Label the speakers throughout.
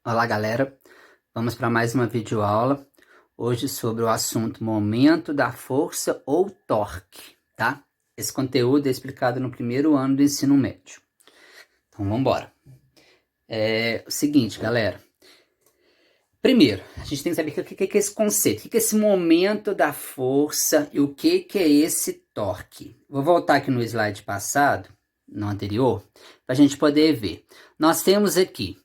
Speaker 1: Olá, galera. Vamos para mais uma videoaula. Hoje sobre o assunto momento da força ou torque, tá? Esse conteúdo é explicado no primeiro ano do ensino médio. Então, vamos embora. É o seguinte, galera. Primeiro, a gente tem que saber o que é esse conceito, o que é esse momento da força e o que é esse torque. Vou voltar aqui no slide passado, no anterior, para a gente poder ver. Nós temos aqui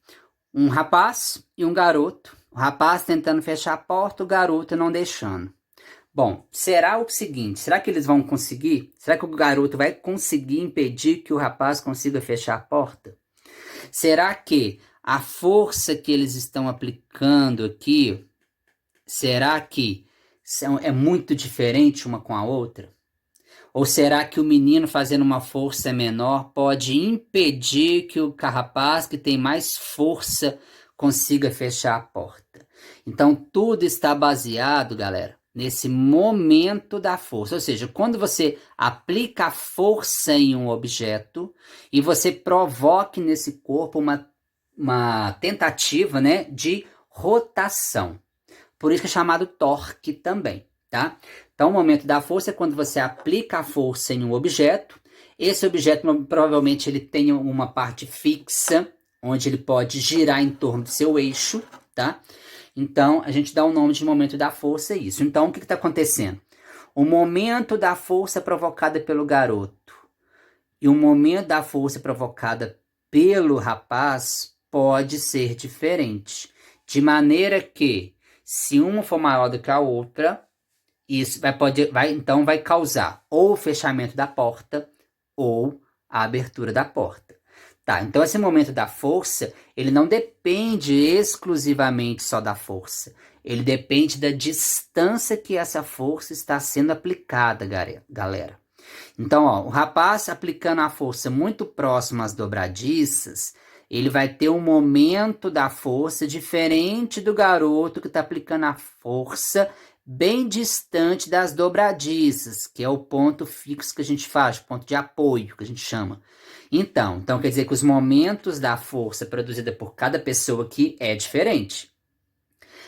Speaker 1: um rapaz e um garoto. O rapaz tentando fechar a porta, o garoto não deixando. Bom, será o seguinte, será que eles vão conseguir? Será que o garoto vai conseguir impedir que o rapaz consiga fechar a porta? Será que a força que eles estão aplicando aqui, será que é muito diferente uma com a outra? Ou será que o menino fazendo uma força menor pode impedir que o rapaz que tem mais força consiga fechar a porta? Então tudo está baseado, galera, nesse momento da força. Ou seja, quando você aplica a força em um objeto e você provoca nesse corpo uma tentativa, né, de rotação. Por isso que é chamado torque também, tá? Então, o momento da força é quando você aplica a força em um objeto. Esse objeto, provavelmente, ele tem uma parte fixa, onde ele pode girar em torno do seu eixo, tá? Então, a gente dá o nome de momento da força a isso. Então, o que está acontecendo? O momento da força provocada pelo garoto e o momento da força provocada pelo rapaz pode ser diferente. De maneira que, se uma for maior do que a outra, isso então vai causar ou o fechamento da porta ou a abertura da porta. Tá, então esse momento da força, ele não depende exclusivamente só da força. Ele depende da distância que essa força está sendo aplicada, galera. Então, ó, o rapaz aplicando a força muito próxima às dobradiças, ele vai ter um momento da força diferente do garoto que está aplicando a força bem distante das dobradiças, que é o ponto fixo que a gente faz, ponto de apoio que a gente chama. Então quer dizer que os momentos da força produzida por cada pessoa aqui é diferente.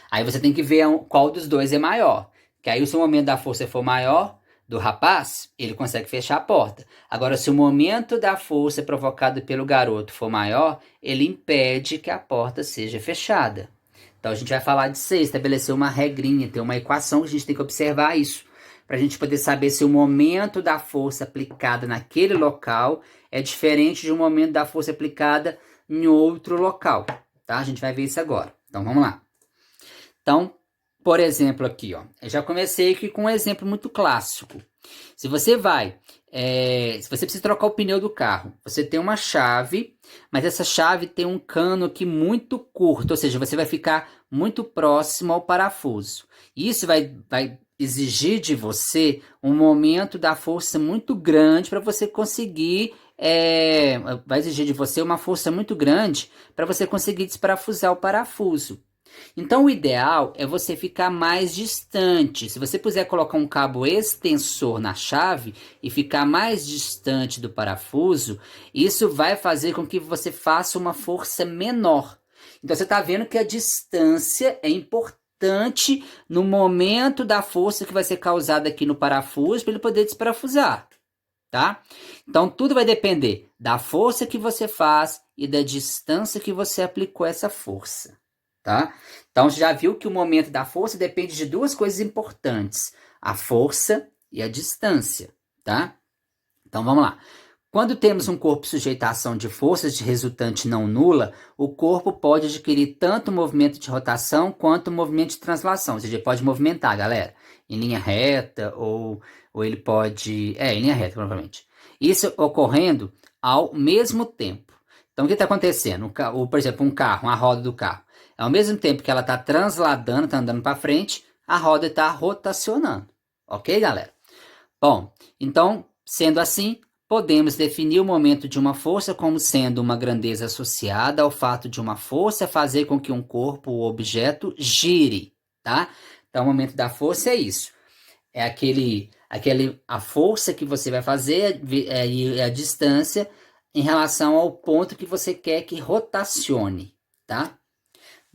Speaker 1: Aí você tem que ver qual dos dois é maior. Que aí, se o momento da força for maior, do rapaz, ele consegue fechar a porta. Agora, se o momento da força provocado pelo garoto for maior, ele impede que a porta seja fechada. Então, a gente vai falar disso aí, estabelecer uma regrinha, ter uma equação que a gente tem que observar isso. Para a gente poder saber se o momento da força aplicada naquele local é diferente de um momento da força aplicada em outro local. Tá? A gente vai ver isso agora. Então, vamos lá. Então, por exemplo, aqui, ó, eu já comecei aqui com um exemplo muito clássico. Se você se você precisa trocar o pneu do carro, você tem uma chave, mas essa chave tem um cano aqui muito curto, ou seja, você vai ficar muito próximo ao parafuso. Isso vai exigir de você um momento da força muito grande para você conseguir, vai exigir de você uma força muito grande para você conseguir desparafusar o parafuso. Então, o ideal é você ficar mais distante. Se você puder colocar um cabo extensor na chave e ficar mais distante do parafuso, isso vai fazer com que você faça uma força menor. Então, você está vendo que a distância é importante no momento da força que vai ser causada aqui no parafuso para ele poder desparafusar, tá? Então, tudo vai depender da força que você faz e da distância que você aplicou essa força. Tá? Então, você já viu que o momento da força depende de duas coisas importantes: a força e a distância, tá? Então, vamos lá. Quando temos um corpo sujeito à ação de forças de resultante não nula, o corpo pode adquirir tanto movimento de rotação quanto movimento de translação. Ou seja, ele pode movimentar, galera, em linha reta ou ele pode... em linha reta, provavelmente. Isso ocorrendo ao mesmo tempo. Então, o que está acontecendo? Por exemplo, um carro, uma roda do carro. Ao mesmo tempo que ela está transladando, está andando para frente, a roda está rotacionando. Ok, galera? Bom, então, sendo assim, podemos definir o momento de uma força como sendo uma grandeza associada ao fato de uma força fazer com que um corpo ou objeto gire, tá? Então, o momento da força é isso. É a força que você vai fazer e a distância em relação ao ponto que você quer que rotacione, tá?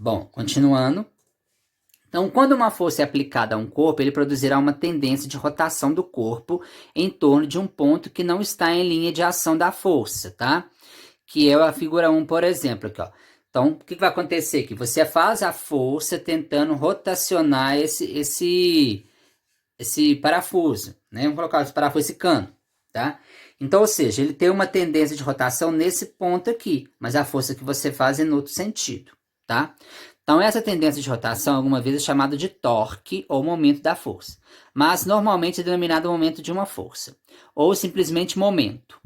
Speaker 1: Bom, continuando. Então, quando uma força é aplicada a um corpo, ele produzirá uma tendência de rotação do corpo em torno de um ponto que não está em linha de ação da força, tá? Que é a figura 1, por exemplo, aqui, ó. Então, o que vai acontecer aqui? Você faz a força tentando rotacionar esse parafuso, né? Vamos colocar esse parafuso, esse cano, tá? Então, ou seja, ele tem uma tendência de rotação nesse ponto aqui, mas a força que você faz é no outro sentido, tá? Então, essa tendência de rotação, alguma vez, é chamada de torque ou momento da força, mas normalmente é denominado momento de uma força, ou simplesmente momento.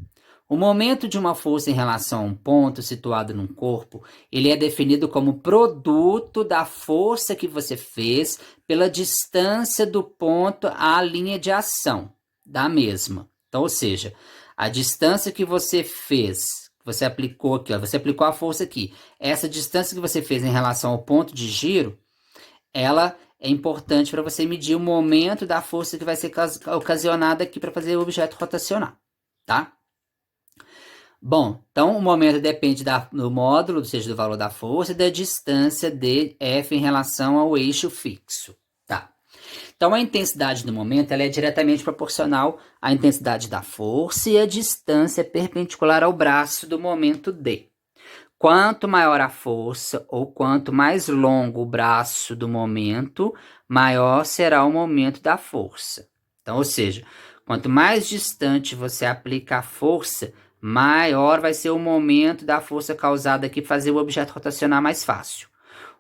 Speaker 1: O momento de uma força em relação a um ponto situado num corpo, ele é definido como produto da força que você fez pela distância do ponto à linha de ação da mesma. Então, ou seja, a distância que você fez, você aplicou aqui, ó, você aplicou a força aqui. Essa distância que você fez em relação ao ponto de giro, ela é importante para você medir o momento da força que vai ser ocasionada aqui para fazer o objeto rotacionar, tá? Bom, então o momento depende do módulo, ou seja, do valor da força, e da distância de F em relação ao eixo fixo, tá? Então a intensidade do momento ela é diretamente proporcional à intensidade da força e à distância perpendicular ao braço do momento D. Quanto maior a força ou quanto mais longo o braço do momento, maior será o momento da força. Então, ou seja, quanto mais distante você aplica a força, maior vai ser o momento da força causada aqui para fazer o objeto rotacionar mais fácil.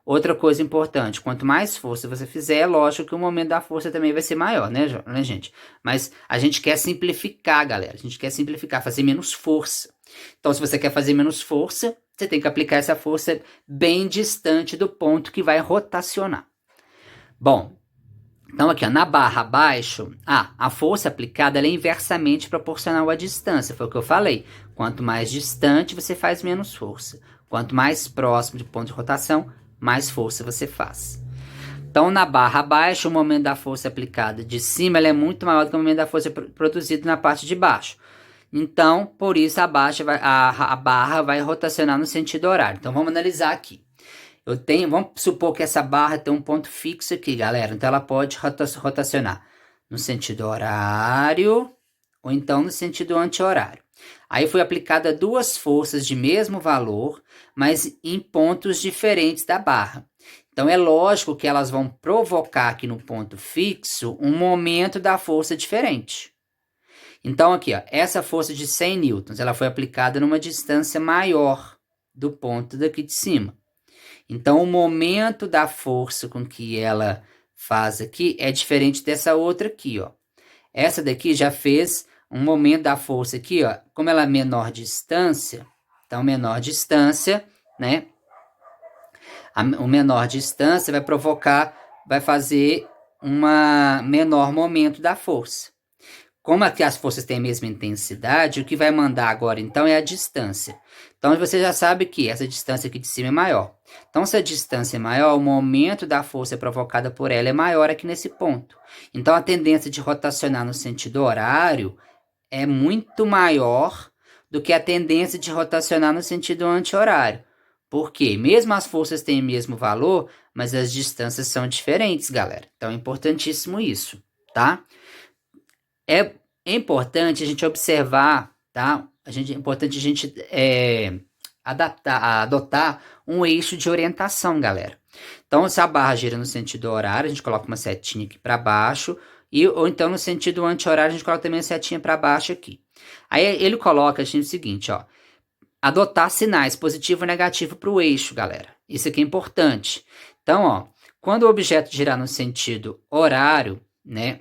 Speaker 1: Outra coisa importante, quanto mais força você fizer, é lógico que o momento da força também vai ser maior, né, gente? Mas a gente quer simplificar, galera. A gente quer simplificar, fazer menos força. Então, se você quer fazer menos força, você tem que aplicar essa força bem distante do ponto que vai rotacionar. Bom, então aqui, ó, na barra abaixo, a força aplicada ela é inversamente proporcional à distância, foi o que eu falei. Quanto mais distante, você faz menos força. Quanto mais próximo do ponto de rotação, mais força você faz. Então, na barra abaixo, o momento da força aplicada de cima ela é muito maior do que o momento da força produzida na parte de baixo. Então, por isso, a barra vai rotacionar no sentido horário. Então, vamos analisar aqui. Vamos supor que essa barra tem um ponto fixo aqui, galera. Então, ela pode rotacionar no sentido horário ou então no sentido anti-horário. Aí foi aplicada duas forças de mesmo valor, mas em pontos diferentes da barra. Então, é lógico que elas vão provocar aqui no ponto fixo um momento da força diferente. Então, aqui, ó, essa força de 100 newtons, ela foi aplicada numa distância maior do ponto daqui de cima. Então, o momento da força com que ela faz aqui é diferente dessa outra aqui, ó. Essa daqui já fez um momento da força aqui, ó. Como ela é menor distância, então menor distância, né? O menor distância vai fazer um menor momento da força. Como aqui as forças têm a mesma intensidade, o que vai mandar agora, então, é a distância. Então, você já sabe que essa distância aqui de cima é maior. Então, se a distância é maior, o momento da força provocada por ela é maior aqui nesse ponto. Então, a tendência de rotacionar no sentido horário é muito maior do que a tendência de rotacionar no sentido anti-horário. Por quê? Mesmo as forças têm o mesmo valor, mas as distâncias são diferentes, galera. Então, é importantíssimo isso, tá? É importante a gente observar, tá? É importante a gente adotar um eixo de orientação, galera. Então, se a barra gira no sentido horário, a gente coloca uma setinha aqui para baixo, ou então no sentido anti-horário, a gente coloca também uma setinha para baixo aqui. Aí ele coloca assim, o seguinte, ó, adotar sinais positivo e negativo para o eixo, galera. Isso aqui é importante. Então, ó, quando o objeto girar no sentido horário, né?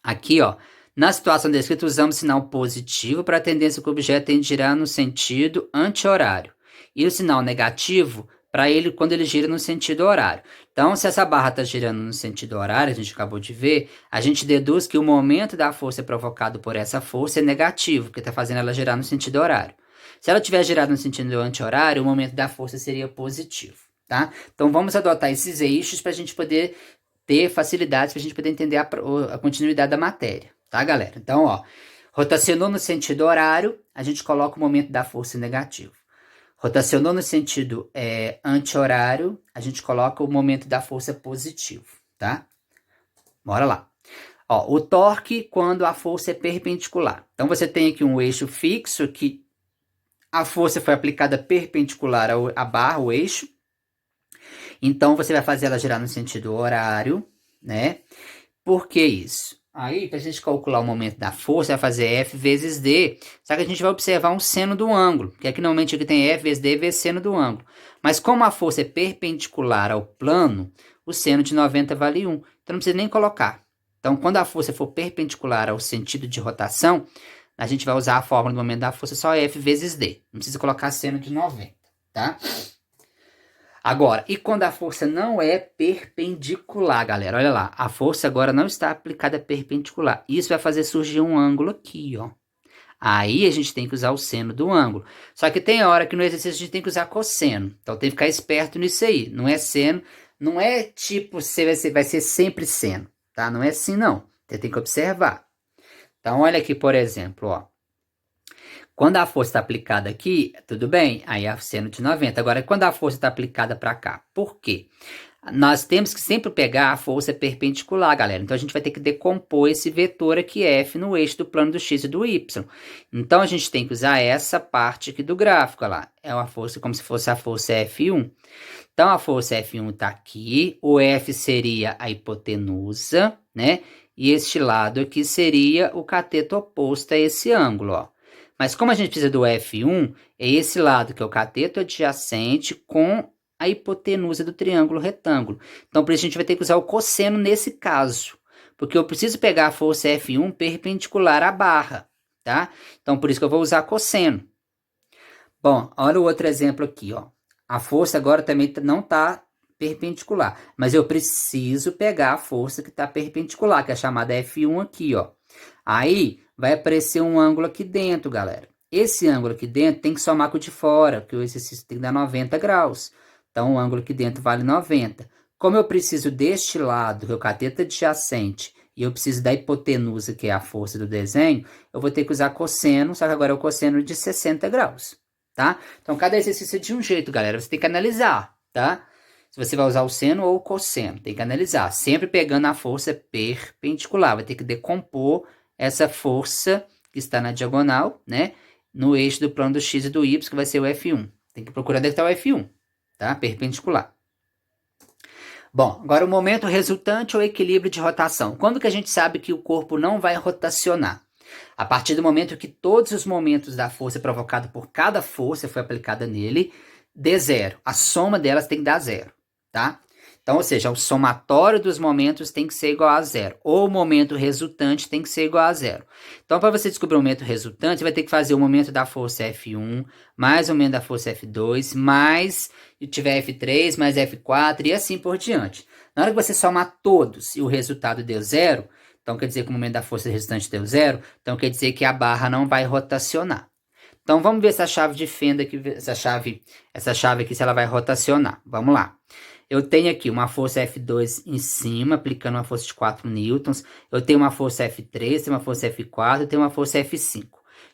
Speaker 1: Aqui, ó, na situação descrita, usamos sinal positivo para a tendência que o objeto tem de girar no sentido anti-horário. E o sinal negativo para ele quando ele gira no sentido horário. Então, se essa barra está girando no sentido horário, a gente acabou de ver, a gente deduz que o momento da força provocado por essa força é negativo, porque está fazendo ela girar no sentido horário. Se ela tiver girado no sentido anti-horário, o momento da força seria positivo, tá? Então, vamos adotar esses eixos para a gente poder ter facilidades para a gente poder entender a continuidade da matéria, tá, galera? Então, ó, rotacionou no sentido horário, a gente coloca o momento da força negativo. Rotacionou no sentido anti-horário, a gente coloca o momento da força positivo, tá? Bora lá. Ó, o torque quando a força é perpendicular. Então, você tem aqui um eixo fixo que a força foi aplicada perpendicular à barra, o eixo. Então, você vai fazer ela girar no sentido horário, né? Por que isso? Aí, para a gente calcular o momento da força, vai fazer F vezes D. Só que a gente vai observar um seno do ângulo, que aqui normalmente aqui tem F vezes D vezes seno do ângulo. Mas como a força é perpendicular ao plano, o seno de 90 vale 1. Então não precisa nem colocar. Então, quando a força for perpendicular ao sentido de rotação, a gente vai usar a fórmula do momento da força só F vezes D. Não precisa colocar seno de 90, tá? Agora, e quando a força não é perpendicular, galera? Olha lá, a força agora não está aplicada perpendicular. Isso vai fazer surgir um ângulo aqui, ó. Aí a gente tem que usar o seno do ângulo. Só que tem hora que no exercício a gente tem que usar cosseno. Então tem que ficar esperto nisso aí. Não é seno, não é tipo, vai ser sempre seno, tá? Não é assim, não. Você tem que observar. Então olha aqui, por exemplo, ó. Quando a força está aplicada aqui, tudo bem, aí é seno de 90. Agora, quando a força está aplicada para cá, por quê? Nós temos que sempre pegar a força perpendicular, galera. Então, a gente vai ter que decompor esse vetor aqui, F, no eixo do plano do X e do Y. Então, a gente tem que usar essa parte aqui do gráfico, olha lá. É uma força como se fosse a força F1. Então, a força F1 está aqui. O F seria a hipotenusa, né? E este lado aqui seria o cateto oposto a esse ângulo, ó. Mas como a gente precisa do F1, é esse lado que é o cateto adjacente com a hipotenusa do triângulo retângulo. Então, por isso a gente vai ter que usar o cosseno nesse caso. Porque eu preciso pegar a força F1 perpendicular à barra, tá? Então, por isso que eu vou usar cosseno. Bom, olha o outro exemplo aqui, ó. A força agora também não está perpendicular. Mas eu preciso pegar a força que está perpendicular, que é a chamada F1 aqui, ó. Aí vai aparecer um ângulo aqui dentro, galera. Esse ângulo aqui dentro tem que somar com o de fora, porque o exercício tem que dar 90 graus. Então, o ângulo aqui dentro vale 90. Como eu preciso deste lado, que é o cateto adjacente, e eu preciso da hipotenusa, que é a força do desenho, eu vou ter que usar cosseno, só que agora é o cosseno de 60 graus, tá? Então, cada exercício é de um jeito, galera. Você tem que analisar, tá? Se você vai usar o seno ou o cosseno, tem que analisar. Sempre pegando a força perpendicular. Vai ter que decompor essa força que está na diagonal, né? No eixo do plano do X e do Y, que vai ser o F1. Tem que procurar onde está o F1, tá? Perpendicular. Bom, agora o momento resultante ou equilíbrio de rotação. Quando que a gente sabe que o corpo não vai rotacionar? A partir do momento que todos os momentos da força provocada por cada força foi aplicada nele, dê zero. A soma delas tem que dar zero, tá? Então, ou seja, o somatório dos momentos tem que ser igual a zero. Ou o momento resultante tem que ser igual a zero. Então, para você descobrir o momento resultante, você vai ter que fazer o momento da força F1, mais o momento da força F2, mais, se tiver F3, mais F4 e assim por diante. Na hora que você somar todos e o resultado deu zero, então quer dizer que o momento da força resultante deu zero, então quer dizer que a barra não vai rotacionar. Então, vamos ver essa chave de fenda aqui, essa chave aqui, se ela vai rotacionar. Vamos lá. Eu tenho aqui uma força F2 em cima, aplicando uma força de 4 newtons. Eu tenho uma força F3, tenho uma força F4, eu tenho uma força F5.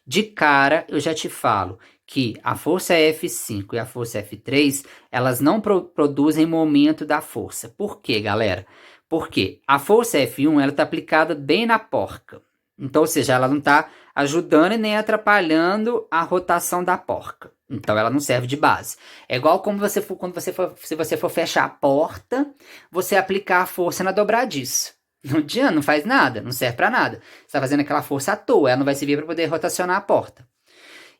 Speaker 1: De cara, eu já te falo que a força F5 e a força F3, elas não produzem momento da força. Por quê, galera? Porque a força F1, ela está aplicada bem na porca. Então, ou seja, ela não está ajudando e nem atrapalhando a rotação da porca. Então, ela não serve de base. É igual como se você for fechar a porta, você aplicar a força na dobradiça. Não adianta, não faz nada, não serve para nada. Você está fazendo aquela força à toa, ela não vai servir para poder rotacionar a porta.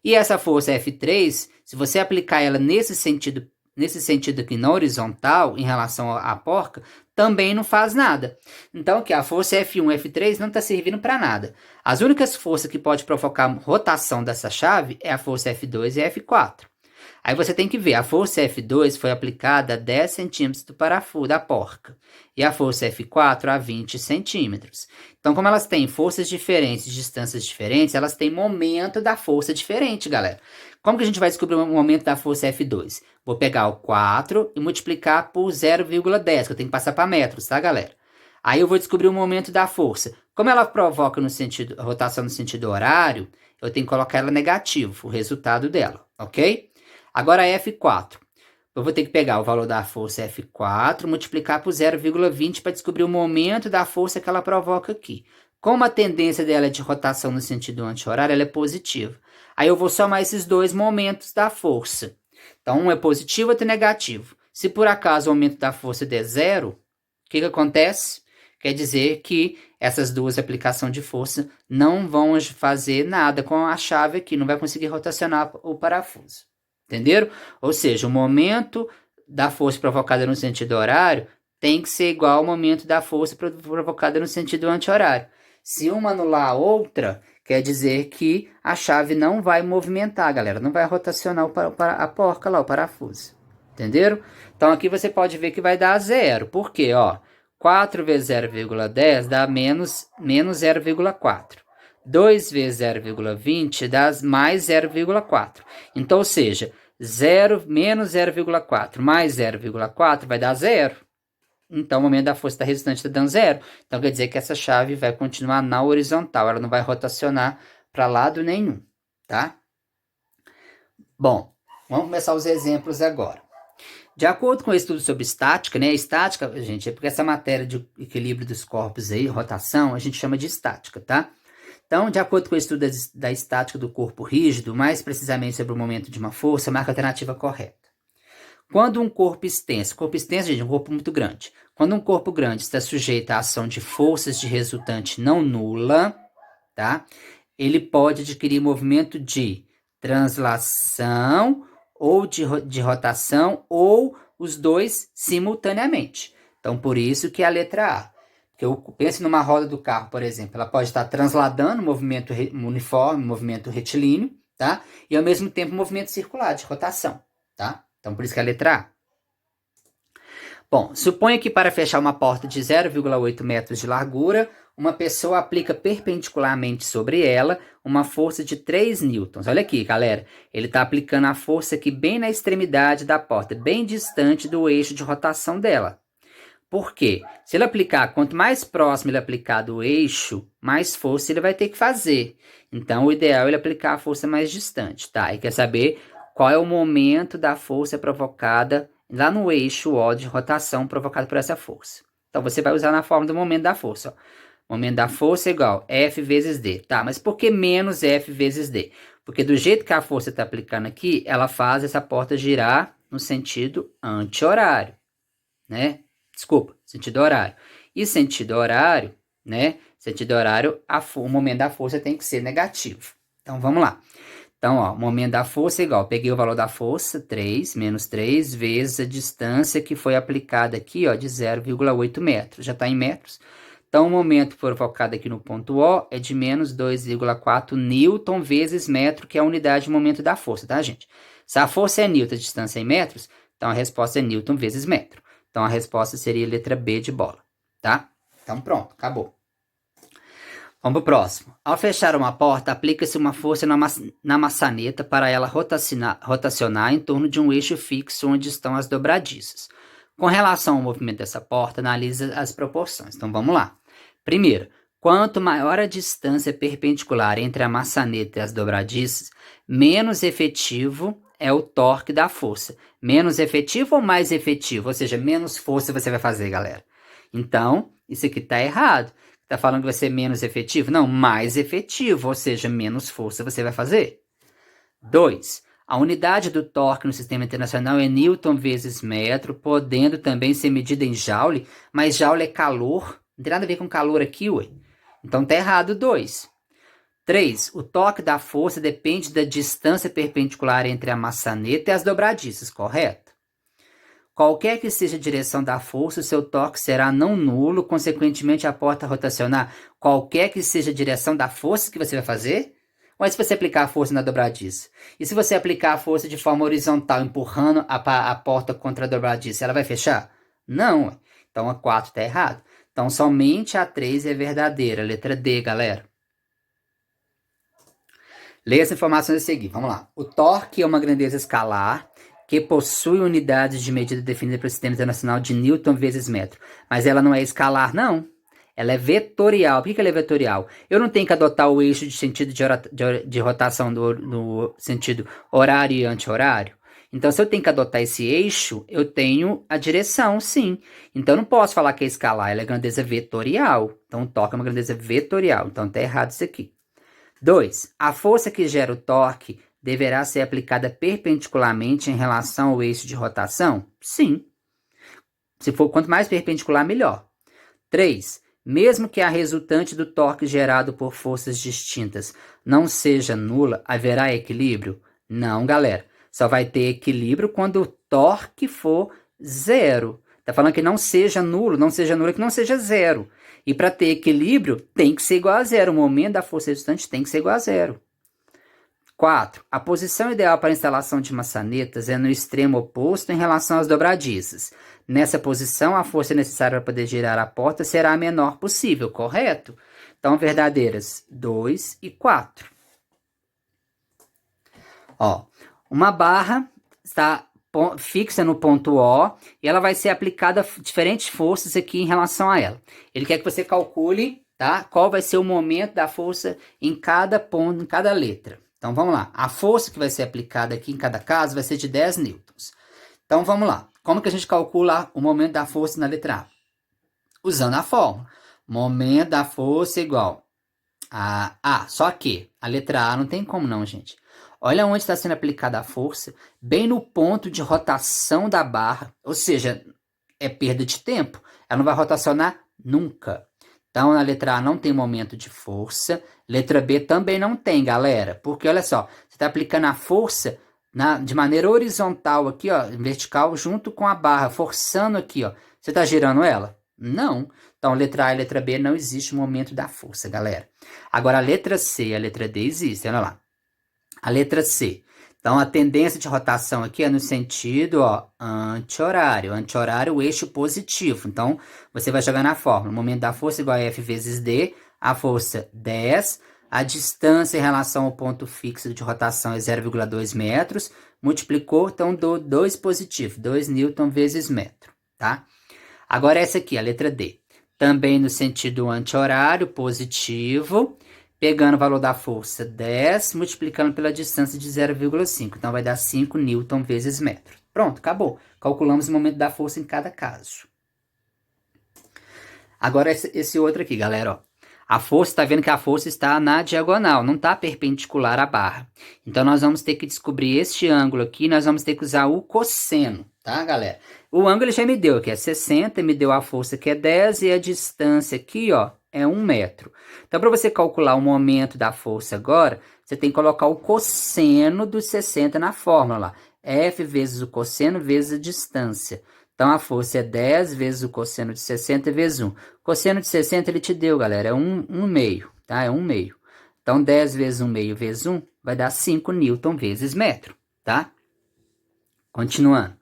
Speaker 1: E essa força F3, se você aplicar ela nesse sentido aqui na horizontal, em relação à porca, também não faz nada. Então, aqui, a força F1 e F3 não está servindo para nada. As únicas forças que pode provocar rotação dessa chave é a força F2 e a F4. Aí você tem que ver, a força F2 foi aplicada a 10 centímetros do parafuso da porca. E a força F4 a 20 centímetros. Então, como elas têm forças diferentes, distâncias diferentes, elas têm momento da força diferente, galera. Como que a gente vai descobrir o momento da força F2? Vou pegar o 4 e multiplicar por 0,10, que eu tenho que passar para metros, tá, galera? Aí eu vou descobrir o momento da força. Como ela provoca rotação no sentido horário, eu tenho que colocar ela negativo, o resultado dela, ok? Agora F4. Eu vou ter que pegar o valor da força F4, multiplicar por 0,20 para descobrir o momento da força que ela provoca aqui. Como a tendência dela é de rotação no sentido anti-horário, ela é positiva. Aí eu vou somar esses dois momentos da força. Então, um é positivo, outro é negativo. Se por acaso o aumento da força der zero, o que acontece? Quer dizer que essas duas aplicações de força não vão fazer nada com a chave aqui, não vai conseguir rotacionar o parafuso. Entenderam? Ou seja, o momento da força provocada no sentido horário tem que ser igual ao momento da força provocada no sentido anti-horário. Se uma anular a outra, quer dizer que a chave não vai movimentar, galera. Não vai rotacionar a porca lá, o parafuso. Entenderam? Então aqui você pode ver que vai dar zero. Por quê? Ó, 4 vezes 0,10 dá menos 0,4. 2 vezes 0,20 dá mais 0,4. Então, ou seja, menos 0,4 mais 0,4 vai dar zero. Então, o momento da força da resultante está dando zero. Então, quer dizer que essa chave vai continuar na horizontal. Ela não vai rotacionar para lado nenhum, tá? Bom, vamos começar os exemplos agora. De acordo com o estudo sobre estática, né? Estática, gente, é porque essa matéria de equilíbrio dos corpos aí, rotação, a gente chama de estática, tá? Então, de acordo com o estudo da estática do corpo rígido, mais precisamente sobre o momento de uma força, marca a alternativa correta. Quando um corpo extenso, gente, é um corpo muito grande. Quando um corpo grande está sujeito à ação de forças de resultante não nula, tá? Ele pode adquirir movimento de translação ou de rotação, ou os dois simultaneamente. Então, por isso que é a letra A. Porque eu penso numa roda do carro, por exemplo, ela pode estar transladando movimento uniforme, movimento retilíneo, tá? E ao mesmo tempo movimento circular, de rotação, tá? Então, por isso que é a letra A. Bom, suponha que para fechar uma porta de 0,8 metros de largura, uma pessoa aplica perpendicularmente sobre ela uma força de 3 newtons. Olha aqui, galera. Ele está aplicando a força aqui bem na extremidade da porta, bem distante do eixo de rotação dela. Por quê? Se ele aplicar, quanto mais próximo ele aplicar do eixo, mais força ele vai ter que fazer. Então, o ideal é ele aplicar a força mais distante, tá? E quer saber qual é o momento da força provocada lá no eixo O de rotação provocado por essa força. Então, você vai usar na forma do momento da força, ó. Momento da força é igual F vezes D, tá? Mas por que menos F vezes D? Porque do jeito que a força está aplicando aqui, ela faz essa porta girar no sentido anti-horário, né? Desculpa, sentido horário. E sentido horário, né? Sentido horário, o momento da força tem que ser negativo. Então, vamos lá. Então, ó, o momento da força é igual. Peguei o valor da força, 3, menos 3, vezes a distância que foi aplicada aqui, ó, de 0,8 metros. Já está em metros. Então, o momento provocado aqui no ponto O é de menos 2,4 newton vezes metro, que é a unidade de momento da força, tá, gente? Se a força é newton, a distância é em metros, então a resposta é newton vezes metro. Então, a resposta seria a letra B de bola, tá? Então, pronto, acabou. Vamos para o próximo. Ao fechar uma porta, aplica-se uma força na maçaneta para ela rotacionar em torno de um eixo fixo onde estão as dobradiças. Com relação ao movimento dessa porta, analisa as proporções. Então, vamos lá. Primeiro, quanto maior a distância perpendicular entre a maçaneta e as dobradiças, menos efetivo é o torque da força. Menos efetivo ou mais efetivo? Ou seja, menos força você vai fazer, galera. Então, isso aqui está errado. Está falando que vai ser menos efetivo? Não, mais efetivo, ou seja, menos força você vai fazer. 2. A unidade do torque no sistema internacional é newton vezes metro, podendo também ser medida em joule, mas joule é calor. Não tem nada a ver com calor aqui, ué. Então tá errado 2. 3. O torque da força depende da distância perpendicular entre a maçaneta e as dobradiças, correto? Qualquer que seja a direção da força, o seu torque será não nulo, consequentemente a porta rotacionar. Qualquer que seja a direção da força que você vai fazer? Ou é se você aplicar a força na dobradiça? E se você aplicar a força de forma horizontal, empurrando a porta contra a dobradiça, ela vai fechar? Não. Então a 4 está errado. Então somente a 3 é verdadeira. Letra D, galera. Leia as informações a seguir. Vamos lá. O torque é uma grandeza escalar que possui unidades de medida definida pelo sistema internacional de newton vezes metro. Mas ela não é escalar, não. Ela é vetorial. Por que ela é vetorial? Eu não tenho que adotar o eixo de sentido de rotação no sentido horário e anti-horário. Então, se eu tenho que adotar esse eixo, eu tenho a direção, sim. Então, eu não posso falar que é escalar, ela é grandeza vetorial. Então, o torque é uma grandeza vetorial. Então, está errado isso aqui. 2. A força que gera o torque deverá ser aplicada perpendicularmente em relação ao eixo de rotação? Sim. Se for quanto mais perpendicular, melhor. 3. Mesmo que a resultante do torque gerado por forças distintas não seja nula, haverá equilíbrio? Não, galera. Só vai ter equilíbrio quando o torque for zero. Está falando que não seja nulo, não seja nulo, que não seja zero. E para ter equilíbrio, tem que ser igual a zero. O momento da força resultante tem que ser igual a zero. 4. A posição ideal para a instalação de maçanetas é no extremo oposto em relação às dobradiças. Nessa posição, a força necessária para poder girar a porta será a menor possível, correto? Então, verdadeiras 2 e 4. Ó, uma barra está fixa no ponto O e ela vai ser aplicada diferentes forças aqui em relação a ela. Ele quer que você calcule, tá? Qual vai ser o momento da força em cada ponto, em cada letra. Então, vamos lá. A força que vai ser aplicada aqui em cada caso vai ser de 10 newtons. Então, vamos lá. Como que a gente calcula o momento da força na letra A? Usando a fórmula. Momento da força igual a A. Só que a letra A não tem como não, gente. Olha onde está sendo aplicada a força. Bem no ponto de rotação da barra. Ou seja, é perda de tempo. Ela não vai rotacionar nunca. Então, na letra A não tem momento de força. Letra B também não tem, galera. Porque, olha só, você está aplicando a força de maneira horizontal aqui, ó, vertical, junto com a barra, forçando aqui, ó. Você está girando ela? Não. Então, letra A e letra B não existe momento da força, galera. Agora, a letra C e a letra D existem, olha lá. A letra C. Então, a tendência de rotação aqui é no sentido anti-horário. Anti-horário, o eixo positivo. Então, você vai jogar na fórmula. O momento da força igual a F vezes D. A força 10. A distância em relação ao ponto fixo de rotação é 0,2 metros. Multiplicou, então, dou 2 positivo. 2 newton vezes metro, tá? Agora, essa aqui, a letra D. Também no sentido anti-horário, positivo. Pegando o valor da força 10, multiplicando pela distância de 0,5. Então, vai dar 5 newton vezes metro. Pronto, acabou. Calculamos o momento da força em cada caso. Agora, esse outro aqui, galera, ó. A força, tá vendo que a força está na diagonal, não está perpendicular à barra. Então, nós vamos ter que descobrir este ângulo aqui, nós vamos ter que usar o cosseno, tá, galera? O ângulo ele já me deu, que é 60, me deu a força que é 10 e a distância aqui, ó, é 1 metro. Então, para você calcular o momento da força agora, você tem que colocar o cosseno dos 60 na fórmula lá. F vezes o cosseno vezes a distância. Então, a força é 10 vezes o cosseno de 60 vezes 1. O cosseno de 60 ele te deu, galera, é 1 meio, tá? É 1 meio. Então, 10 vezes 1 meio vezes 1 vai dar 5 newton vezes metro, tá? Continuando.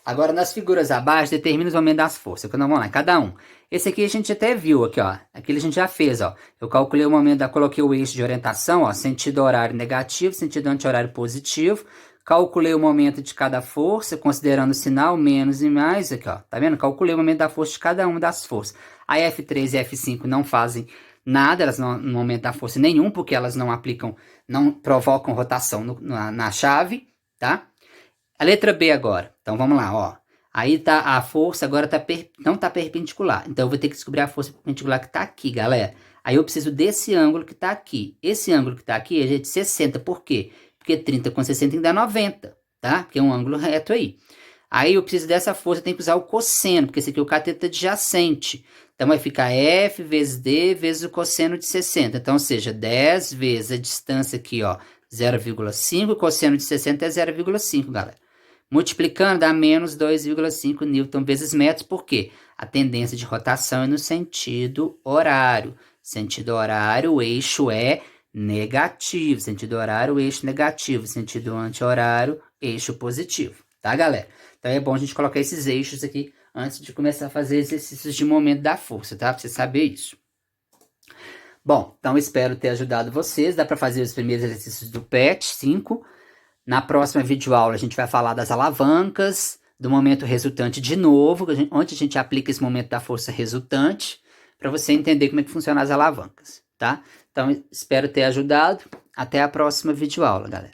Speaker 1: Agora, nas figuras abaixo, determina os momentos das forças. Então, vamos lá, cada um. Esse aqui a gente até viu aqui, ó. Aquele a gente já fez, ó. Eu calculei o momento, coloquei o eixo de orientação, ó. Sentido horário negativo, sentido anti-horário positivo. Calculei o momento de cada força, considerando o sinal, menos e mais, aqui, ó. Tá vendo? Calculei o momento da força de cada uma das forças. A F3 e F5 não fazem nada, elas não, no momento da força nenhum, porque elas não aplicam, não provocam rotação na chave, tá? A letra B agora. Então, vamos lá, ó. Aí tá a força, agora não tá perpendicular. Então, eu vou ter que descobrir a força perpendicular que tá aqui, galera. Aí, eu preciso desse ângulo que tá aqui. Esse ângulo que tá aqui é de 60. Por quê? Porque 30 com 60 tem que dar 90, tá? Porque é um ângulo reto aí. Aí, eu preciso dessa força, eu tenho que usar o cosseno, porque esse aqui é o cateto adjacente. Então, vai ficar F vezes D vezes o cosseno de 60. Então, ou seja, 10 vezes a distância aqui, ó, 0,5. O cosseno de 60 é 0,5, galera. Multiplicando dá menos 2,5 newton vezes metros, por quê? A tendência de rotação é no sentido horário. Sentido horário, o eixo é negativo. Sentido horário, o eixo negativo. Sentido anti-horário, eixo positivo. Tá, galera? Então é bom a gente colocar esses eixos aqui antes de começar a fazer exercícios de momento da força, tá? Pra você saber isso. Bom, então espero ter ajudado vocês. Dá para fazer os primeiros exercícios do PET 5. Na próxima videoaula a gente vai falar das alavancas, do momento resultante de novo, onde a gente aplica esse momento da força resultante, para você entender como é que funcionam as alavancas, tá? Então, espero ter ajudado. Até a próxima videoaula, galera.